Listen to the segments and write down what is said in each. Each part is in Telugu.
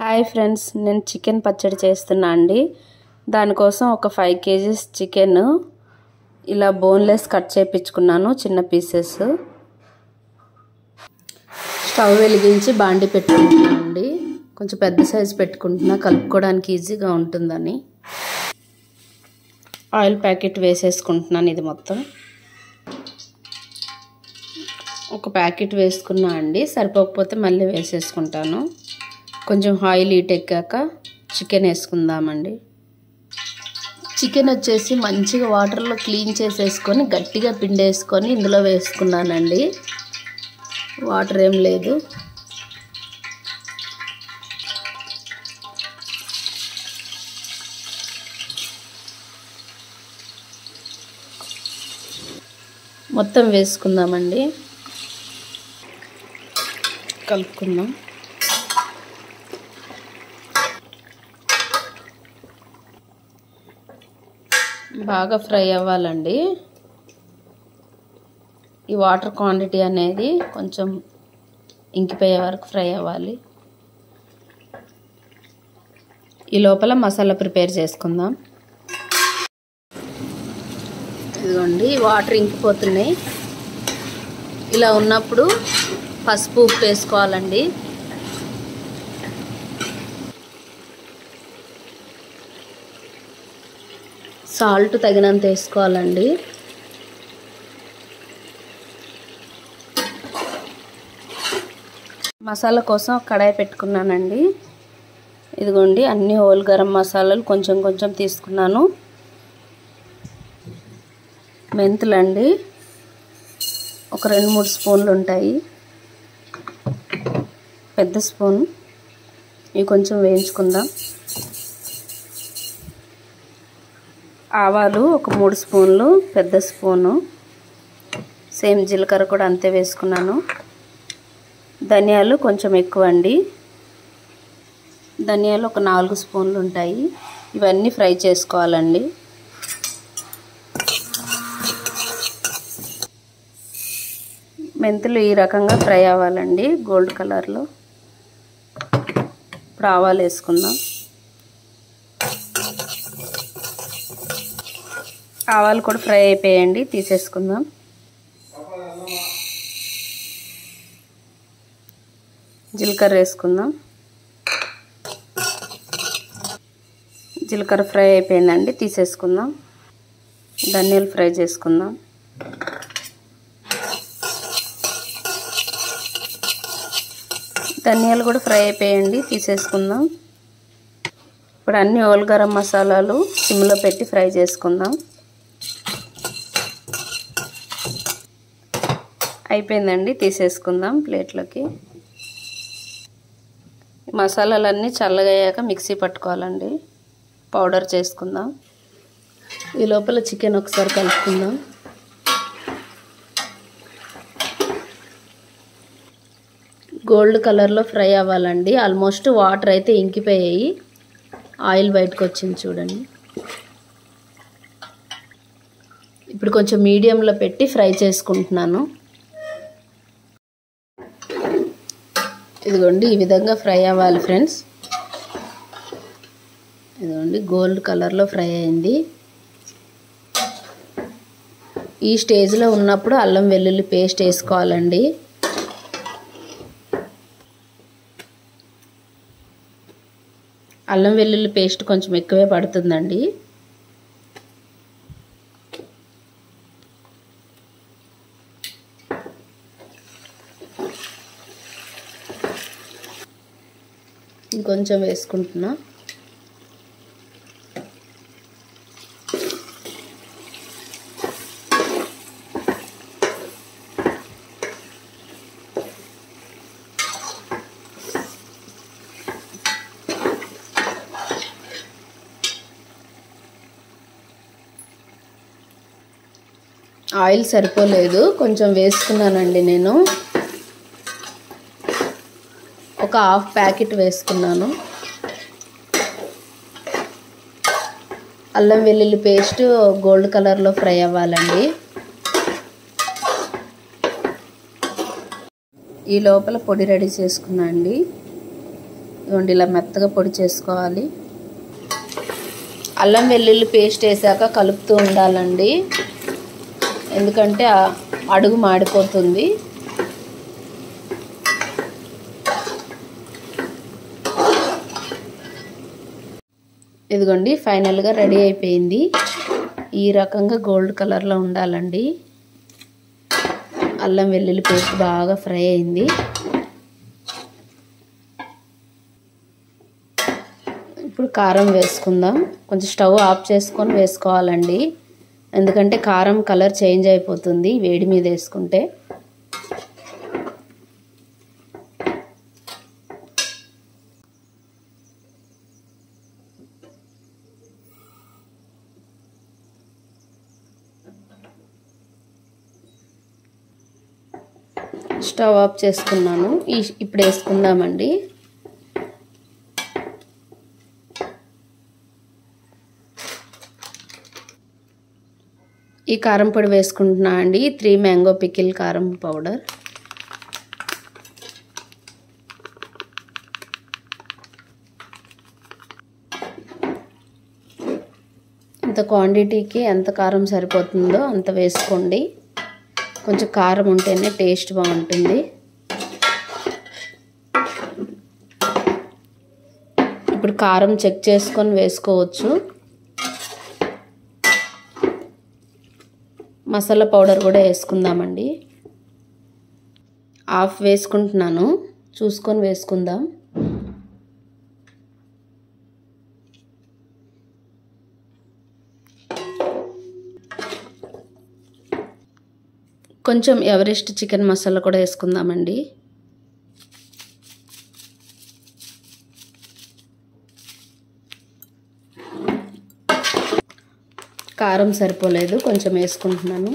హాయ్ ఫ్రెండ్స్, నేను చికెన్ పచ్చడి చేస్తున్నా అండి. దానికోసం ఒక 5 kgs చికెన్ ఇలా బోన్లెస్ కట్ చేయించుకున్నాను, చిన్న పీసెస్. స్టవ్ వెలిగించి బాండి పెట్టుకుంటున్నాను అండి. కొంచెం పెద్ద సైజు పెట్టుకుంటున్నా, కలుపుకోవడానికి ఈజీగా ఉంటుందని. ఆయిల్ ప్యాకెట్ వేసేసుకుంటున్నాను. ఇది మొత్తం ఒక ప్యాకెట్ వేసుకున్నా అండి. సరిపోకపోతే మళ్ళీ వేసేసుకుంటాను. కొంచెం ఆయిల్ హీట్ ఎక్కాక చికెన్ వేసుకుందామండి. చికెన్ వచ్చేసి మంచిగా వాటర్లో క్లీన్ చేసేసుకొని గట్టిగా పిండేసుకొని ఇందులో వేసుకున్నానండి. వాటర్ ఏం లేదు. మొత్తం వేసుకుందామండి, కలుపుకుందాం. బాగా ఫ్రై అవ్వాలండి. ఈ వాటర్ క్వాంటిటీ అనేది కొంచెం ఇంకిపోయే వరకు ఫ్రై అవ్వాలి. ఈ లోపల మసాలా ప్రిపేర్ చేసుకుందాం. ఇదిగోండి, వాటర్ ఇంకిపోతున్నాయి. ఇలా ఉన్నప్పుడు పసుపు, ఉప్పు వేసుకోవాలండి. సాల్ట్ తగినంత వేసుకోవాలండి. మసాలా కోసం కడాయి పెట్టుకున్నానండి. ఇదిగోండి, అన్ని హోల్ గరం మసాలాలు కొంచెం కొంచెం తీసుకున్నాను. మెంతులండి ఒక 2-3 స్పూన్లు ఉంటాయి, పెద్ద స్పూన్. ఇవి కొంచెం వేయించుకుందాం. ఆవాలు ఒక 3 స్పూన్లు, పెద్ద స్పూను. సేమ్ జీలకర్ర కూడా అంతే వేసుకున్నాను. ధనియాలు కొంచెం ఎక్కువ అండి. ధనియాలు ఒక 4 స్పూన్లు ఉంటాయి. ఇవన్నీ ఫ్రై చేసుకోవాలండి. మెంతులు ఈ రకంగా ఫ్రై అవ్వాలండి, గోల్డ్ కలర్లో. ఇప్పుడు ఆవాలు వేసుకుందాం. ఆవాలు కూడా ఫ్రై అయిపోయాయండి, తీసేసుకుందాం. జీలకర్ర వేసుకుందాం. జీలకర్ర ఫ్రై అయిపోయిందండి, తీసేసుకుందాం. ధనియాలు ఫ్రై చేసుకుందాం. ధనియాలు కూడా ఫ్రై అయిపోయాయండి, తీసేసుకుందాం. ఇప్పుడు అన్ని హోల్ గరం మసాలాలు సిమ్లో పెట్టి ఫ్రై చేసుకుందాం. అయిపోయిందండి, తీసేసుకుందాం ప్లేట్లోకి. మసాలాలన్నీ చల్లగయ్యాక మిక్సీ పట్టుకోవాలండి, పౌడర్ చేసుకుందాం. ఈ లోపల చికెన్ ఒకసారి కలుపుకుందాం. గోల్డ్ కలర్లో ఫ్రై అవ్వాలండి. ఆల్మోస్ట్ వాటర్ అయితే ఇంకిపోయాయి, ఆయిల్ బయటకు వచ్చింది చూడండి. ఇప్పుడు కొంచెం మీడియంలో పెట్టి ఫ్రై చేసుకుంటున్నాను. ఇదిగోండి, ఈ విధంగా ఫ్రై అవ్వాలి ఫ్రెండ్స్. ఇదిగోండి, గోల్డ్ కలర్లో ఫ్రై అయింది. ఈ స్టేజ్లో ఉన్నప్పుడు అల్లం వెల్లుల్లి పేస్ట్ వేసుకోవాలండి. అల్లం వెల్లుల్లి పేస్ట్ కొంచెం ఎక్కువే పడుతుందండి. ఇంకొంచెం వేసుకుంటున్నా. ఆయిల్ సరిపోలేదు, కొంచెం వేసుకున్నానండి. నేను ఒక 1/2 ప్యాకెట్ వేసుకున్నాను. అల్లం వెల్లుల్లి పేస్ట్ గోల్డ్ కలర్లో ఫ్రై అవ్వాలండి. ఈ లోపల పొడి రెడీ చేసుకున్నా అండి. ఇదిగోండి ఇలా మెత్తగా పొడి చేసుకోవాలి. అల్లం వెల్లుల్లి పేస్ట్ వేసాక కలుపుతూ ఉండాలండి, ఎందుకంటే అడుగు మాడిపోతుంది. ఇదిగోండి ఫైనల్గా రెడీ అయిపోయింది. ఈ రకంగా గోల్డ్ కలర్లో ఉండాలండి. అల్లం వెల్లుల్లి పేస్ట్ బాగా ఫ్రై అయింది. ఇప్పుడు కారం వేసుకుందాం. కొంచెం స్టవ్ ఆఫ్ చేసుకొని వేసుకోవాలండి, ఎందుకంటే కారం కలర్ చేంజ్ అయిపోతుంది వేడి మీద వేసుకుంటే. స్టవ్ ఆఫ్ చేసుకున్నాను. ఇప్పుడు వేసుకుందామండి. ఈ కారం పొడి వేసుకుంటున్నా అండి, 3 మ్యాంగో పికిల్ కారం పౌడర్. ఇంత క్వాంటిటీకి ఎంత కారం సరిపోతుందో అంత వేసుకోండి. కొంచెం కారం ఉంటేనే టేస్ట్ బాగుంటుంది. ఇప్పుడు కారం చెక్ చేసుకొని వేసుకోవచ్చు. మసాలా పౌడర్ కూడా వేసుకుందామండి. హాఫ్ వేసుకుంటున్నాను, చూసుకొని వేసుకుందాం. కొంచెం ఎవరెస్ట్ చికెన్ మసాలా కూడా వేసుకుందామండి. కారం సరిపోలేదు, కొంచెం వేసుకుంటున్నాను.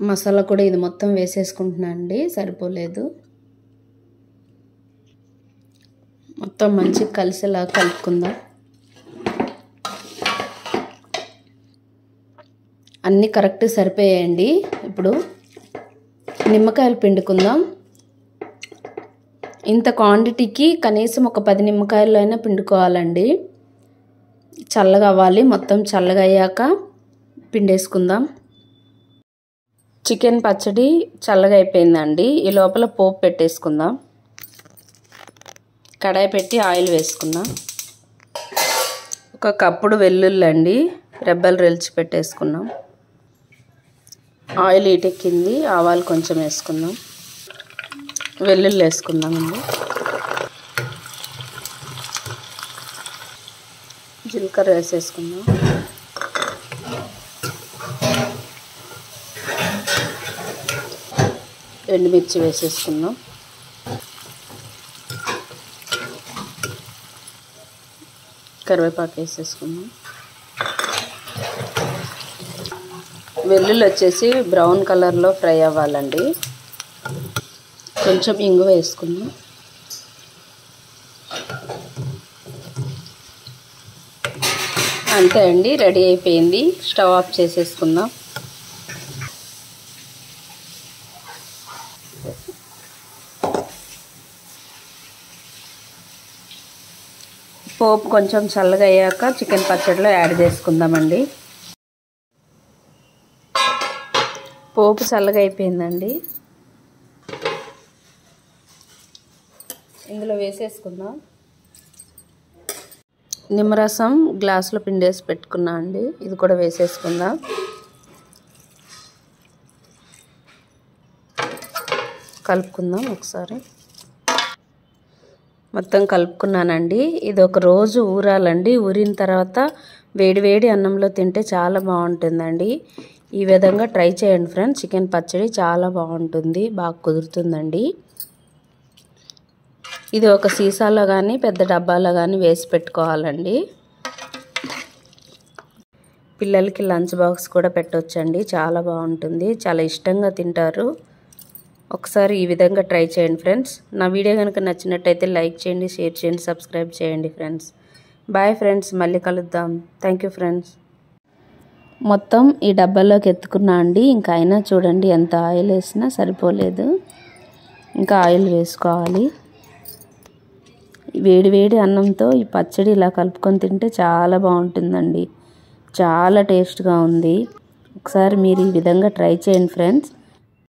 మసాలా కూడా ఇది మొత్తం వేసేసుకుంటున్నాను అండి, సరిపోలేదు. మొత్తం మంచిగా కలిసేలా కలుపుకుందాం. అన్నీ కరెక్ట్ సరిపోయాయండి. ఇప్పుడు నిమ్మకాయలు పిండుకుందాం. ఇంత క్వాంటిటీకి కనీసం ఒక 10 నిమ్మకాయలు అయినా పిండుకోవాలండి. చల్లగా అవ్వాలి, మొత్తం చల్లగా అయ్యాక పిండేసుకుందాం. చికెన్ పచ్చడి చల్లగా అయిపోయిందండి. ఈ లోపల పోపు పెట్టేసుకుందాం. కడాయి పెట్టి ఆయిల్ వేసుకుందాం. ఒక కప్పుడు వెల్లుల్లి అండి, రెబ్బలు రెల్చి పెట్టేసుకున్నాం. ఆయిల్ ఈటెక్కింది, ఆవాలు కొంచెం వేసుకుందాం. వెల్లుల్లి వేసుకుందామండి. జీలకర్ర వేసేసుకుందాం. ఎండుమిర్చి వేసేసుకుందాం. కరివేపాకు వేసేసుకుందాం. వెల్లుల్లి వచ్చేసి బ్రౌన్ కలర్లో ఫ్రై అవ్వాలండి. కొంచెం ఇంగువ వేసుకుందాం. అంతే అండి, రెడీ అయిపోయింది. స్టవ్ ఆఫ్ చేసేసుకుందాం. పోపు కొంచెం చల్లగా అయ్యాక చికెన్ పచ్చడిలో యాడ్ చేసుకుందామండి. పోపు చల్లగా అయిపోయిందండి, ఇందులో వేసేసుకుందాం. నిమ్మరసం గ్లాసులో పిండేసి పెట్టుకున్నా అండి, ఇది కూడా వేసేసుకుందాం. కలుపుకుందాం ఒకసారి. మొత్తం కలుపుకున్నానండి. ఇది ఒక రోజు ఊరాలండి. ఊరిన తర్వాత వేడి అన్నంలో తింటే చాలా బాగుంటుందండి. ఈ విధంగా ట్రై చేయండి ఫ్రెండ్స్. చికెన్ పచ్చడి చాలా బాగుంటుంది, బాగా కుదురుతుందండి. ఇది ఒక సీసాలో కానీ పెద్ద డబ్బాలో కానీ వేసి పెట్టుకోవాలండి. పిల్లలకి లంచ్ బాక్స్ కూడా పెట్టొచ్చండి, చాలా బాగుంటుంది, చాలా ఇష్టంగా తింటారు. ఒకసారి ఈ విధంగా ట్రై చేయండి ఫ్రెండ్స్. నా వీడియో కనుక నచ్చినట్టయితే లైక్ చేయండి, షేర్ చేయండి, సబ్స్క్రైబ్ చేయండి ఫ్రెండ్స్. బాయ్ ఫ్రెండ్స్, మళ్ళీ కలుద్దాం. Thank you friends. మొత్తం ఈ డబ్బాలోకి ఎత్తుకున్నా అండి. ఇంకా అయినా చూడండి ఎంత ఆయిల్ వేసినా సరిపోలేదు. ఇంకా ఆయిల్ వేసుకోవాలి. వేడి వేడి అన్నంతో ఈ పచ్చడి ఇలా కలుపుకొని తింటే చాలా బాగుంటుందండి. చాలా టేస్ట్గా ఉంది. ఒకసారి మీరు ఈ విధంగా ట్రై చేయండి ఫ్రెండ్స్.